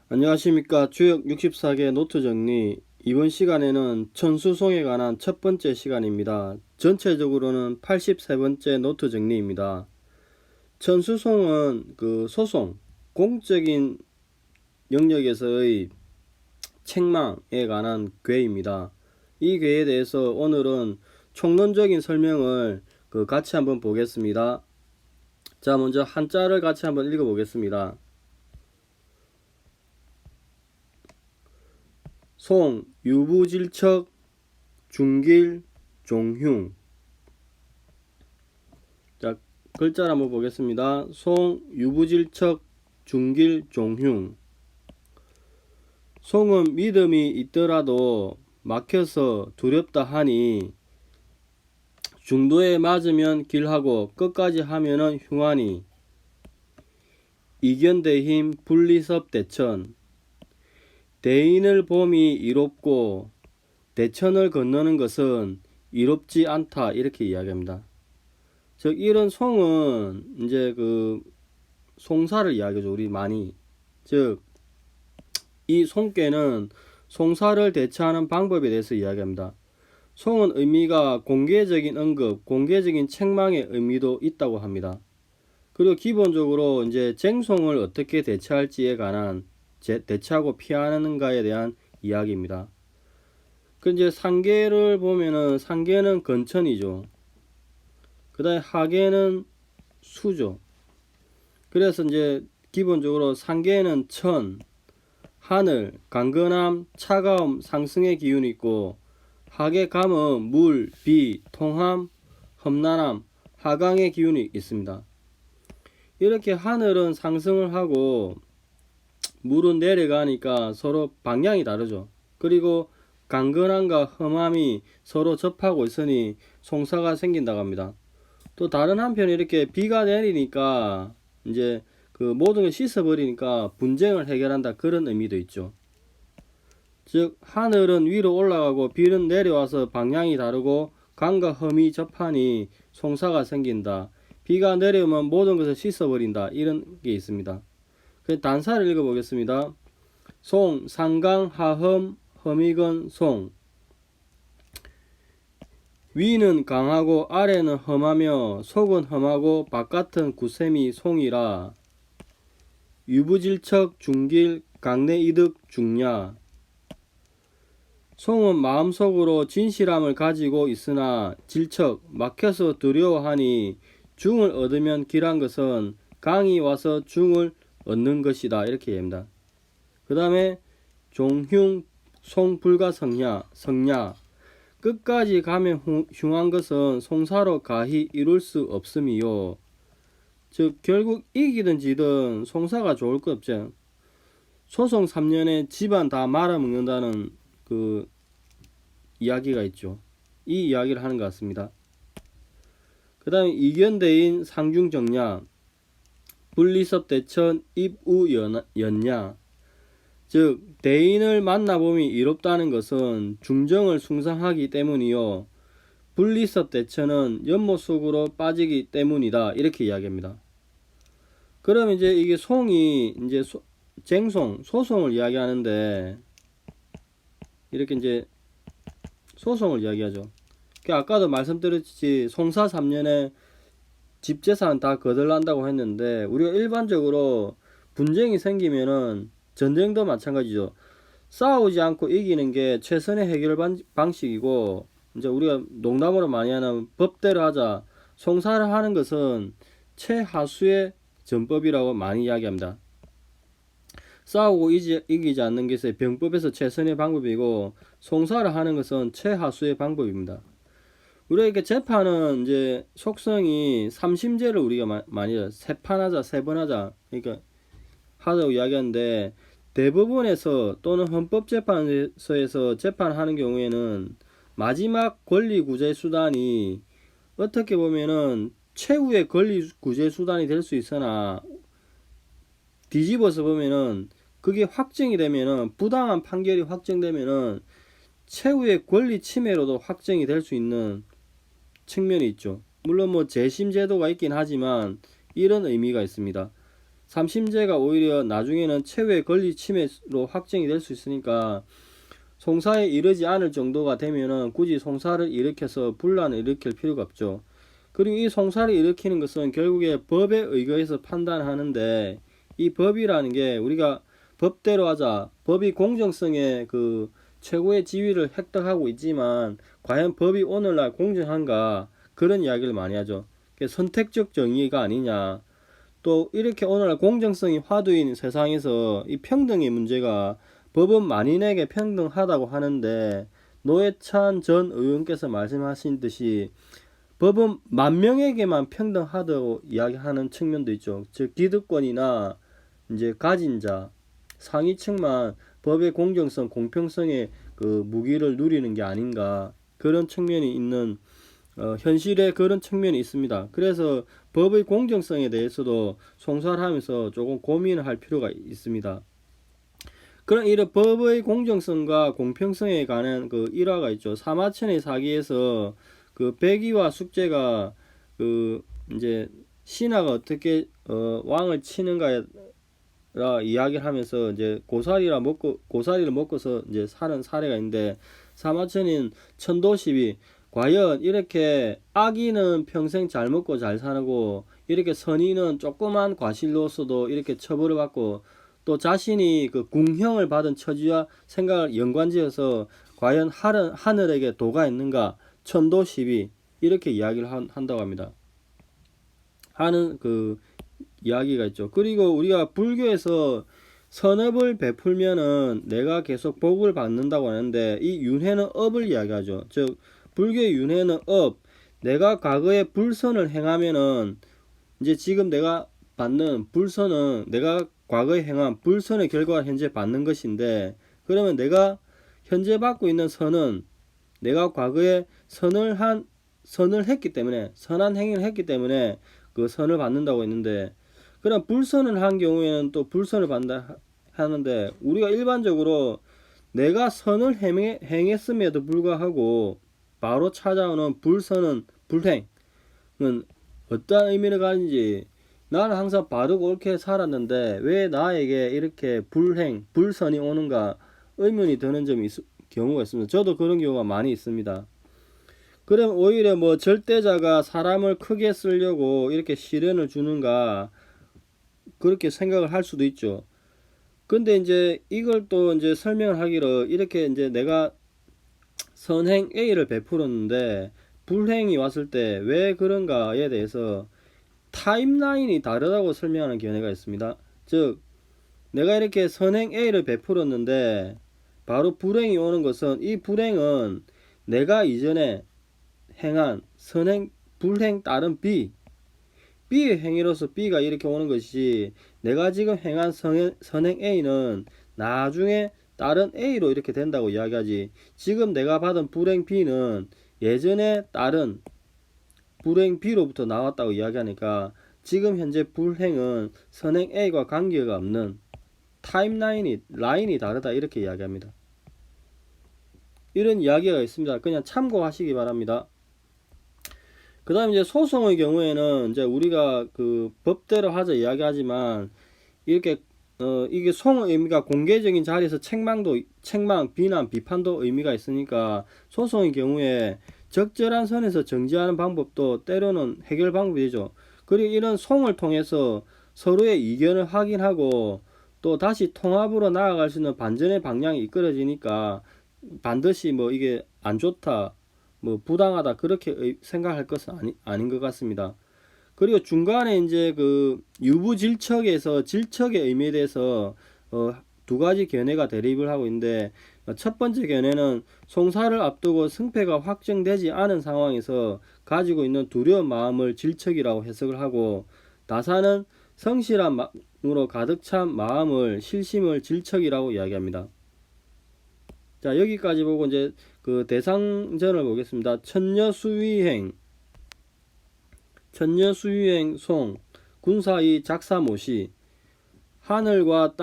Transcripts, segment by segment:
안녕하십니까. 주역 64개 노트 정리. 이번 시간에는 천수송에 관한 첫 번째 시간입니다. 전체적으로는 83번째 노트 정리입니다. 천수송은 소송, 공적인 영역에서의 책망에 관한 괴입니다. 이 괴에 대해서 오늘은 총론적인 설명을 같이 한번 보겠습니다. 자, 먼저 한자를 같이 한번 읽어보겠습니다. 송, 유부질척, 중길, 종흉. 자, 글자를 한번 보겠습니다. 송, 유부질척, 중길, 종흉. 송은 믿음이 있더라도 막혀서 두렵다 하니, 중도에 맞으면 길하고 끝까지 하면은 흉하니, 이견대힘 분리섭 대천. 대인을 봄이 이롭고 대천을 건너는 것은 이롭지 않다, 이렇게 이야기합니다. 즉 이런 송은 이제 송사를 이야기하죠. 우리 많이. 즉 이 송께는 송사를 대처하는 방법에 대해서 이야기합니다. 송은 의미가 공개적인 언급, 공개적인 책망의 의미도 있다고 합니다. 그리고 기본적으로 이제 쟁송을 어떻게 대처할지에 관한 대처하고 피하는가에 대한 이야기입니다. 그 이제 상계를 보면은 상계는 건천이죠. 그 다음에 하계는 수죠. 그래서 이제 기본적으로 상계는 천, 하늘, 강건함, 차가움, 상승의 기운이 있고, 하계 감은 물, 비, 통함, 험난함, 하강의 기운이 있습니다. 이렇게 하늘은 상승을 하고 물은 내려가니까 서로 방향이 다르죠. 그리고 강건함과 험함이 서로 접하고 있으니 송사가 생긴다고 합니다. 또 다른 한편 이렇게 비가 내리니까 이제 모든 걸 씻어버리니까 분쟁을 해결한다, 그런 의미도 있죠. 즉 하늘은 위로 올라가고 비는 내려와서 방향이 다르고 강과 험이 접하니 송사가 생긴다. 비가 내려오면 모든 것을 씻어버린다, 이런 게 있습니다. 단사를 읽어보겠습니다. 송, 상강, 하험, 험이건, 송. 위는 강하고 아래는 험하며 속은 험하고 바깥은 구셈이 송이라. 유부질척, 중길, 강내이득, 중야. 송은 마음속으로 진실함을 가지고 있으나 질척, 막혀서 두려워하니 중을 얻으면 길한 것은 강이 와서 중을 얻는 것이다, 이렇게 얘기합니다. 그 다음에 종흉, 송불가 성야. 끝까지 가면 흉한 것은 송사로 가히 이룰 수 없음이요. 즉 결국 이기든 지든 송사가 좋을 것 없죠. 소송 3년에 집안 다 말아먹는다는 이야기가 있죠. 이 이야기를 하는 것 같습니다. 그 다음에 이견대인 상중정야, 분리섭 대천 입우연야. 즉 대인을 만나봄이 이롭다는 것은 중정을 숭상하기 때문이요, 분리섭 대천은 연못 속으로 빠지기 때문이다, 이렇게 이야기합니다. 그럼 이제 이게 송이 이제 쟁송, 소송을 이야기하는데, 이렇게 이제 소송을 이야기하죠. 아까도 말씀드렸지, 송사 3년에 집재산 다 거들난다고 했는데, 우리가 일반적으로 분쟁이 생기면은 전쟁도 마찬가지죠. 싸우지 않고 이기는 게 최선의 해결 방식이고, 이제 우리가 농담으로 많이 하는 법대로 하자, 송사를 하는 것은 최하수의 전법이라고 많이 이야기합니다. 싸우고 이기지 않는 것은 병법에서 최선의 방법이고, 송사를 하는 것은 최하수의 방법입니다. 우리가 이렇게 재판은 이제 속성이 삼심제를 우리가 많이 해요. 세 판 하자, 세 번 하자, 그러니까 하자고 이야기하는데, 대법원에서 또는 헌법재판소에서 재판하는 경우에는 마지막 권리 구제 수단이 어떻게 보면은 최후의 권리 구제 수단이 될 수 있으나, 뒤집어서 보면은 그게 확정이 되면은, 부당한 판결이 확정되면은 최후의 권리 침해로도 확정이 될 수 있는 측면이 있죠. 물론 재심 제도가 있긴 하지만 이런 의미가 있습니다. 삼심제가 오히려 나중에는 최후의 권리 침해로 확정이 될 수 있으니까 송사에 이르지 않을 정도가 되면은 굳이 송사를 일으켜서 분란을 일으킬 필요가 없죠. 그리고 이 송사를 일으키는 것은 결국에 법에 의거해서 판단하는데, 이 법이라는 게 우리가 법대로 하자, 법이 공정성의 그 최고의 지위를 획득하고 있지만 과연 법이 오늘날 공정한가, 그런 이야기를 많이 하죠. 선택적 정의가 아니냐. 또 이렇게 오늘날 공정성이 화두인 세상에서 이 평등의 문제가, 법은 만인에게 평등하다고 하는데 노회찬 전 의원께서 말씀하신 듯이 법은 만 명에게만 평등하다고 이야기하는 측면도 있죠. 즉 기득권이나 이제 가진 자, 상위층만 법의 공정성, 공평성의 그 무기를 누리는 게 아닌가, 그런 측면이 있는, 현실에 그런 측면이 있습니다. 그래서 법의 공정성에 대해서도 송사를 하면서 조금 고민을 할 필요가 있습니다. 그런 이런 법의 공정성과 공평성에 관한 그 일화가 있죠. 사마천의 사기에서 그 백의와 숙제가 그 이제 신하가 어떻게 왕을 치는가에 이야기를 하면서 이제 고사리를 먹고서 이제 사는 사례가 있는데, 사마천인 천도십이 과연 이렇게 악인은 평생 잘 먹고 잘 사고 이렇게 선인은 조그만 과실로서도 이렇게 처벌을 받고 또 자신이 그 궁형을 받은 처지와 생각을 연관지어서 과연 하늘에게 도가 있는가, 천도십이 이렇게 이야기를 한다고 합니다. 하는 그 이야기가 있죠. 그리고 우리가 불교에서 선업을 베풀면은 내가 계속 복을 받는다고 하는데, 이 윤회는 업을 이야기하죠. 즉 불교의 윤회는 업, 내가 과거에 불선을 행하면은 이제 지금 내가 받는 불선은 내가 과거에 행한 불선의 결과가 현재 받는 것인데, 그러면 내가 현재 받고 있는 선은 내가 과거에 선을 했기 때문에, 선한 행위를 했기 때문에 그 선을 받는다고 했는데, 그럼 불선을 한 경우에는 또 불선을 받는다 하는데, 우리가 일반적으로 내가 선을 행했음에도 불구하고 바로 찾아오는 불행은 어떤 의미를 가지는지, 나는 항상 바르고 옳게 살았는데 왜 나에게 이렇게 불선이 오는가 의문이 드는 경우가 있습니다. 저도 그런 경우가 많이 있습니다. 그럼 오히려 뭐 절대자가 사람을 크게 쓰려고 이렇게 시련을 주는가, 그렇게 생각을 할 수도 있죠. 근데 이제 이걸 또 이제 설명을 하기로, 이렇게 이제 내가 선행 A를 베풀었는데 불행이 왔을 때 왜 그런가에 대해서 타임라인이 다르다고 설명하는 견해가 있습니다. 즉 내가 이렇게 선행 A를 베풀었는데 바로 불행이 오는 것은, 이 불행은 내가 이전에 행한 불행 다른 B의 행위로서 B가 이렇게 오는 것이, 내가 지금 행한 선행 A는 나중에 다른 A로 이렇게 된다고 이야기하지, 지금 내가 받은 불행 B는 예전에 다른 불행 B로부터 나왔다고 이야기하니까 지금 현재 불행은 선행 A과 관계가 없는, 라인이 다르다 이렇게 이야기합니다. 이런 이야기가 있습니다. 그냥 참고하시기 바랍니다. 그 다음에 이제 소송의 경우에는 이제 우리가 그 법대로 하자 이야기하지만, 이렇게 이게 송의 의미가 공개적인 자리에서 책망, 비난, 비판도 의미가 있으니까 소송의 경우에 적절한 선에서 정지하는 방법도 때로는 해결 방법이 되죠. 그리고 이런 송을 통해서 서로의 이견을 확인하고 또 다시 통합으로 나아갈 수 있는 반전의 방향이 이끌어지니까 반드시 뭐 이게 안 좋다, 뭐 부당하다 그렇게 생각할 것은 아닌 것 같습니다. 그리고 중간에 이제 그 유부질척에서 질척의 의미에 대해서 두 가지 견해가 대립을 하고 있는데, 첫 번째 견해는 송사를 앞두고 승패가 확정되지 않은 상황에서 가지고 있는 두려운 마음을 질척이라고 해석을 하고, 나사는 성실함으로 가득 찬 마음을, 실심을 질척이라고 이야기합니다. 자, 여기까지 보고 이제 그 대상전을 보겠습니다. 천녀수위행 송, 군사의 작사모시. 하늘과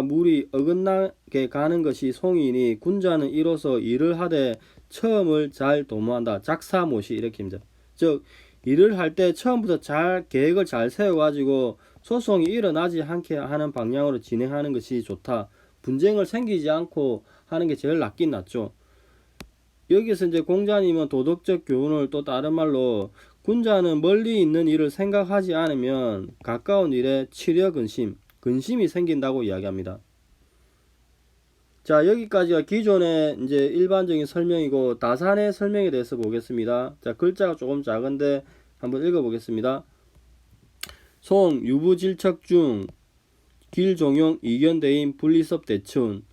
물이 어긋나게 가는 것이 송이니 군자는 이로써 일을 하되 처음을 잘 도모한다. 작사모시 이렇게입니다. 즉 일을 할 때 처음부터 잘 계획을 잘 세워가지고 소송이 일어나지 않게 하는 방향으로 진행하는 것이 좋다. 분쟁을 생기지 않고 하는 게 제일 낫긴 낫죠. 여기서 이제 공자님은 도덕적 교훈을 또 다른 말로 군자는 멀리 있는 일을 생각하지 않으면 가까운 일에 치려 근심이 생긴다고 이야기합니다. 자, 여기까지가 기존의 이제 일반적인 설명이고 다산의 설명에 대해서 보겠습니다. 자, 글자가 조금 작은데 한번 읽어보겠습니다. 송, 유부질척중, 길종용, 이견대인, 분리섭 대춘.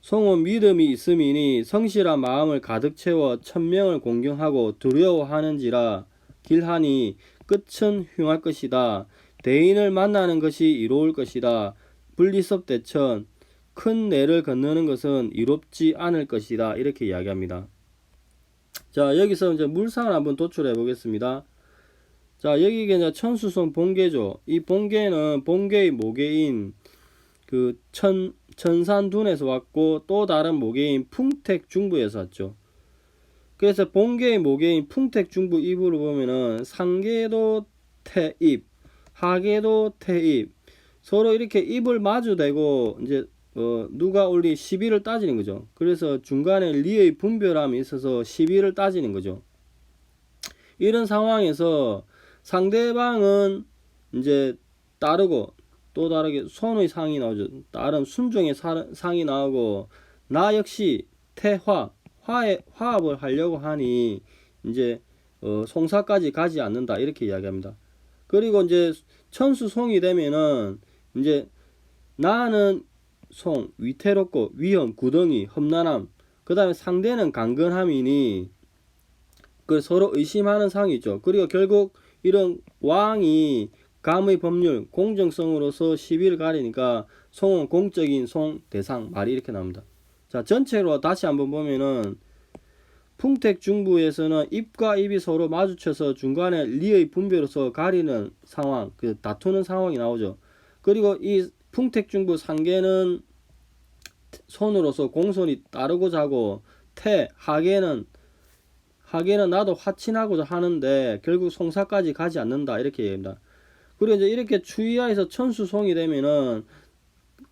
송은 믿음이 있음이니 성실한 마음을 가득 채워 천명을 공경하고 두려워하는지라 길하니 끝은 흉할 것이다. 대인을 만나는 것이 이로울 것이다. 분리섭 대천 큰 내를 건너는 것은 이롭지 않을 것이다. 이렇게 이야기합니다. 자, 여기서 이제 물상을 한번 도출해 보겠습니다. 자, 여기가 이제 천수성 본계죠. 이 본계는 본계의 모계인 그 천산둔에서 왔고 또 다른 모계인 풍택중부에서 왔죠. 그래서 본계의 모계인 풍택중부 입으로 보면은 상계도 태입, 하계도 태입, 서로 이렇게 입을 마주대고 이제 누가 올리 시비를 따지는 거죠. 그래서 중간에 리의 분별함이 있어서 시비를 따지는 거죠. 이런 상황에서 상대방은 이제 따르고 또 다르게 손의 상이 나오죠. 다른 순종의 상이 나오고 나 역시 화합을 하려고 하니 이제 송사까지 가지 않는다 이렇게 이야기합니다. 그리고 이제 천수송이 되면은 이제 나는 송 위태롭고 위험 구덩이 험난함 그 다음에 상대는 강건함이니 그 서로 의심하는 상이 있죠. 그리고 결국 이런 왕이 감의 법률 공정성으로서 시비를 가리니까 송은 공적인 송 대상 말이 이렇게 나옵니다. 자, 전체로 다시 한번 보면은 풍택중부에서는 입과 입이 서로 마주쳐서 중간에 리의 분별로서 가리는 상황, 그 다투는 상황이 나오죠. 그리고 이 풍택중부 상계는 손으로서 공손이 따르고자 하고 하계는 나도 화친하고자 하는데 결국 송사까지 가지 않는다 이렇게 얘기합니다. 그리고 이제 이렇게 추이하에서 천수송이 되면은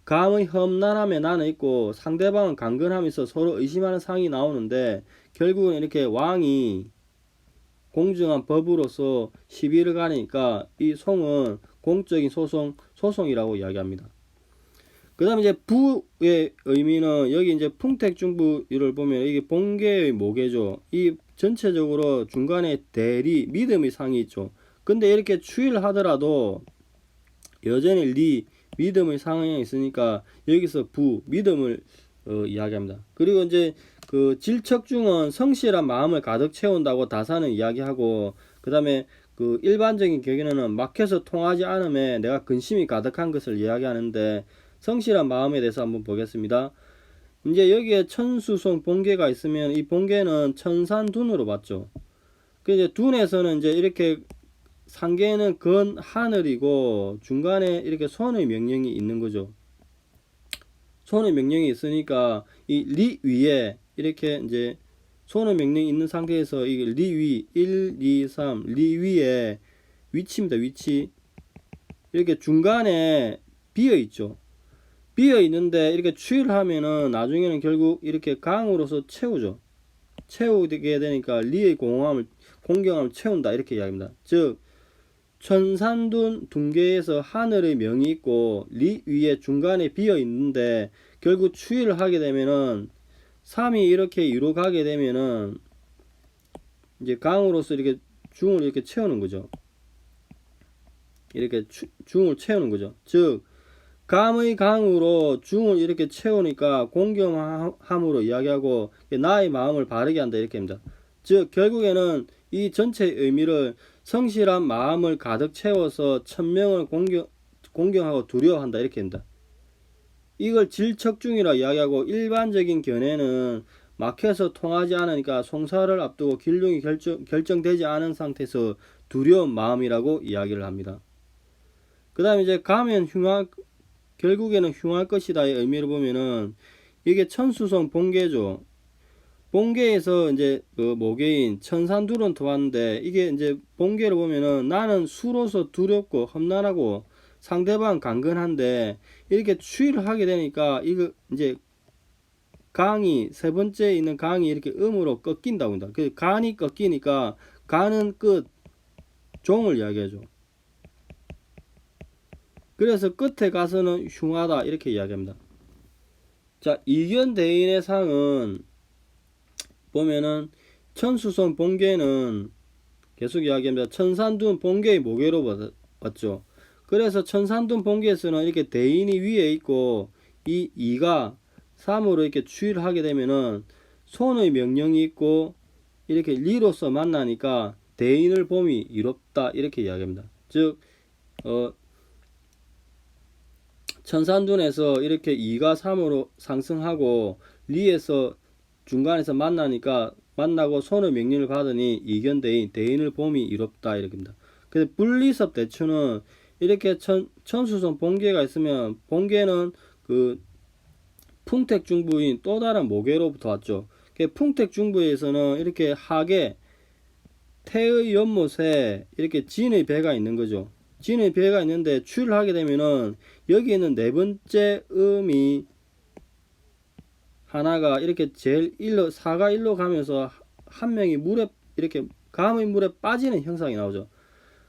감의 험난함에 나는 있고 상대방은 강건함이 있어 서로 의심하는 상이 나오는데 결국은 이렇게 왕이 공정한 법으로서 시비를 가니까 이 송은 공적인 소송이라고 이야기합니다. 그 다음에 이제 부의 의미는 여기 이제 풍택중부를 보면 이게 본계의 모계죠. 이 전체적으로 중간에 대리 믿음의 상이 있죠. 근데 이렇게 추이를 하더라도 여전히 믿음의 상황이 있으니까 여기서 믿음을 이야기합니다. 그리고 이제 그 질척중은 성실한 마음을 가득 채운다고 다사는 이야기하고 그 다음에 그 일반적인 경우에는 막혀서 통하지 않음에 내가 근심이 가득한 것을 이야기하는데 성실한 마음에 대해서 한번 보겠습니다. 이제 여기에 천수송 본계가 있으면 이 본계는 천산둔으로 봤죠. 그 이제 둔에서는 이제 이렇게 상계는 건 하늘이고 중간에 이렇게 손의 명령이 있는 거죠. 손의 명령이 있으니까 이 리 위에 이렇게 이제 손의 명령이 있는 상태에서 이 리 위 1, 2, 3 리 위에 위치입니다. 위치 이렇게 중간에 비어 있죠. 비어 있는데 이렇게 추이를 하면은 나중에는 결국 이렇게 강으로서 채우죠. 채우게 되니까 리의 공경함을 채운다 이렇게 이야기합니다. 즉 천산둔 둔계에서 하늘의 명이 있고 리 위에 중간에 비어 있는데 결국 추이를 하게 되면은 3이 이렇게 위로 가게 되면은 이제 강으로서 이렇게 중을 이렇게 채우는 거죠. 이렇게 중을 채우는 거죠. 즉 감의 강으로 중을 이렇게 채우니까 공경함으로 이야기하고 나의 마음을 바르게 한다 이렇게 합니다. 즉 결국에는 이 전체의 의미를 성실한 마음을 가득 채워서 천명을 공경하고 두려워한다 이렇게 합니다. 이걸 질척중이라 이야기하고 일반적인 견해는 막혀서 통하지 않으니까 송사를 앞두고 길흉이 결정되지 않은 상태에서 두려운 마음이라고 이야기를 합니다. 그 다음에 이제 가면 결국에는 흉할 것이다의 의미를 보면은 이게 천수성 본계죠. 본계에서 이제 그 모계인 천산두론 도왔는데 이게 이제 본계를 보면은 나는 수로서 두렵고 험난하고 상대방 강건한데 이렇게 추위를 하게 되니까 이거 이제 강이 세 번째 있는 강이 이렇게 음으로 꺾인다고 합니다. 그 간이 꺾이니까 간은 끝 종을 이야기하죠. 그래서 끝에 가서는 흉하다 이렇게 이야기합니다. 자, 이견대인의 상은 보면은 천수성 본계는 계속 이야기합니다. 천산둔 본계의 모계로 봤죠. 그래서 천산둔 본계에서는 이렇게 대인이 위에 있고 이 2가 3으로 이렇게 추이를 하게 되면은 손의 명령이 있고 이렇게 리로서 만나니까 대인을 봄이 이롭다 이렇게 이야기합니다. 즉 천산둔에서 이렇게 2가 3으로 상승하고 리에서 중간에서 만나고 손의 명령을 받으니 이견대인 대인을 봄이 이롭다 이렇게입니다. 근데 분리섭 대추는 이렇게 천수성 본계가 있으면 본계는 그 풍택중부인 또 다른 모계로부터 왔죠. 풍택중부에서는 이렇게 하계 태의 연못에 이렇게 진의 배가 있는 거죠. 진의 배가 있는데 추를 하게 되면은 여기 있는 네 번째 음이 하나가 이렇게 제일 4가 1로 가면서 한 명이 물에 이렇게 감의 물에 빠지는 형상이 나오죠.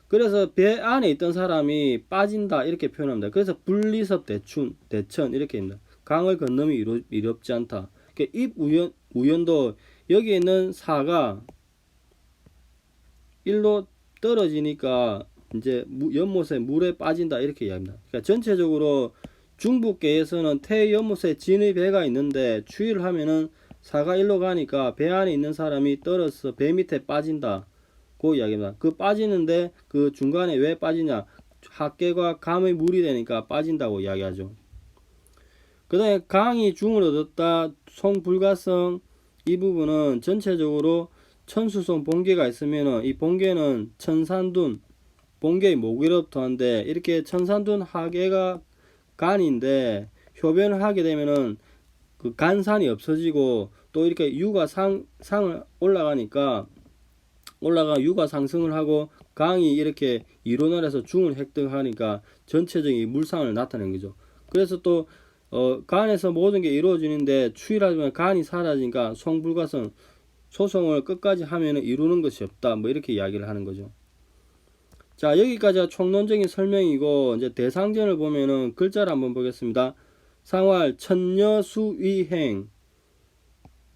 그래서 배 안에 있던 사람이 빠진다 이렇게 표현합니다. 그래서 분리섭 대천 이렇게입니다. 강을 건너면 이롭지 않다. 입 우연도 여기 있는 4가 1로 떨어지니까 이제 연못에 물에 빠진다 이렇게 이야기합니다. 그러니까 전체적으로 중부계에서는 태연못에 진의 배가 있는데 추위를 하면은 4가 1로 가니까 배 안에 있는 사람이 떨어져서 배 밑에 빠진다 그 이야기입니다. 그 빠지는데 그 중간에 왜 빠지냐, 학계과 감의 물이 되니까 빠진다고 이야기하죠. 그 다음에 강이 중을 얻었다 송불가성 이 부분은 전체적으로 천수성 본계가 있으면은 이 본계는 천산둔 본계의 모기로부터 한데 이렇게 천산둔 하계가 간인데 효변을 하게 되면은 그 간산이 없어지고 또 이렇게 유가 상을 올라가니까 유가 상승을 하고 강이 이렇게 이론을 해서 중을 획득하니까 전체적인 물상을 나타낸 거죠. 그래서 또 간에서 모든 게 이루어지는데 추이라면 간이 사라지니까 송불가성 소송을 끝까지 하면 이루는 것이 없다 뭐 이렇게 이야기를 하는 거죠. 자, 여기까지가 총론적인 설명이고 이제 대상전을 보면은 글자를 한번 보겠습니다. 상활 천녀수위행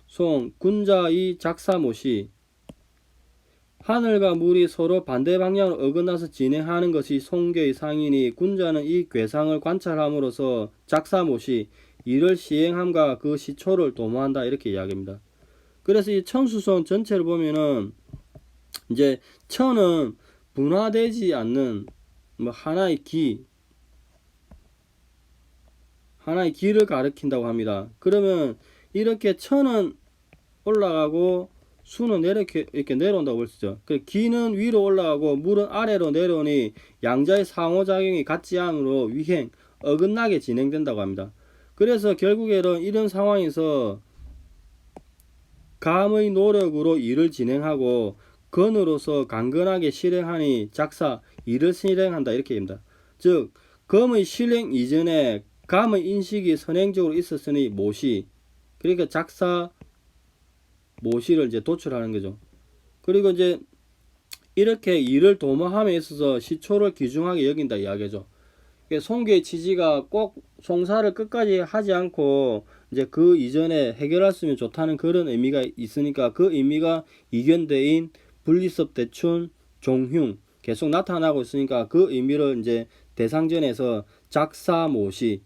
송 군자의 작사모시 하늘과 물이 서로 반대 방향으로 어긋나서 진행하는 것이 송계의 상이니 군자는 이 괴상을 관찰함으로써 작사모시 이를 시행함과 그 시초를 도모한다 이렇게 이야기합니다. 그래서 이 천수송 전체를 보면은 이제 천은 분화되지 않는 뭐 하나의 기를 가리킨다고 합니다. 그러면 이렇게 천은 올라가고 수는 이렇게 내려온다고 볼 수 있죠. 기는 위로 올라가고 물은 아래로 내려오니 양자의 상호작용이 같지 않으로 위행 어긋나게 진행된다고 합니다. 그래서 결국에는 이런 상황에서 감의 노력으로 일을 진행하고 건으로서 강건하게 실행하니 작사 일을 실행한다 이렇게 됩니다. 즉 검의 실행 이전에 감의 인식이 선행적으로 있었으니 모시, 그러니까 작사 모시를 이제 도출하는 거죠. 그리고 이제 이렇게 일을 도모함에 있어서 시초를 귀중하게 여긴다 이야기죠. 송계의 취지가 꼭 송사를 끝까지 하지 않고 이제 그 이전에 해결했으면 좋다는 그런 의미가 있으니까 그 의미가 이견대인 분리섭 대춘 종흉 계속 나타나고 있으니까 그 의미를 이제 대상전에서 작사모시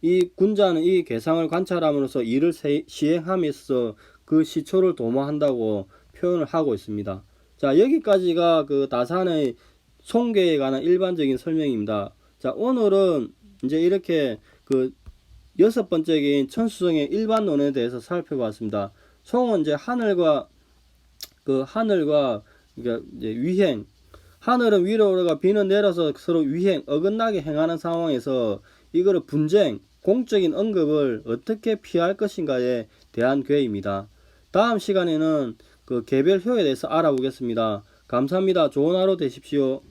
이 군자는 이 괴상을 관찰함으로써 일을 시행함에서 그 시초를 도모한다고 표현을 하고 있습니다. 자, 여기까지가 그 다산의 송계에 관한 일반적인 설명입니다. 자, 오늘은 이제 이렇게 그 6번째인 천수성의 일반론에 대해서 살펴봤습니다. 송은 이제 하늘과 그러니까 이제 위행, 하늘은 위로 올라가 비는 내려서 서로 위행 어긋나게 행하는 상황에서 이거를 분쟁, 공적인 언급을 어떻게 피할 것인가에 대한 괴입니다. 다음 시간에는 그 개별 효에 대해서 알아보겠습니다. 감사합니다. 좋은 하루 되십시오.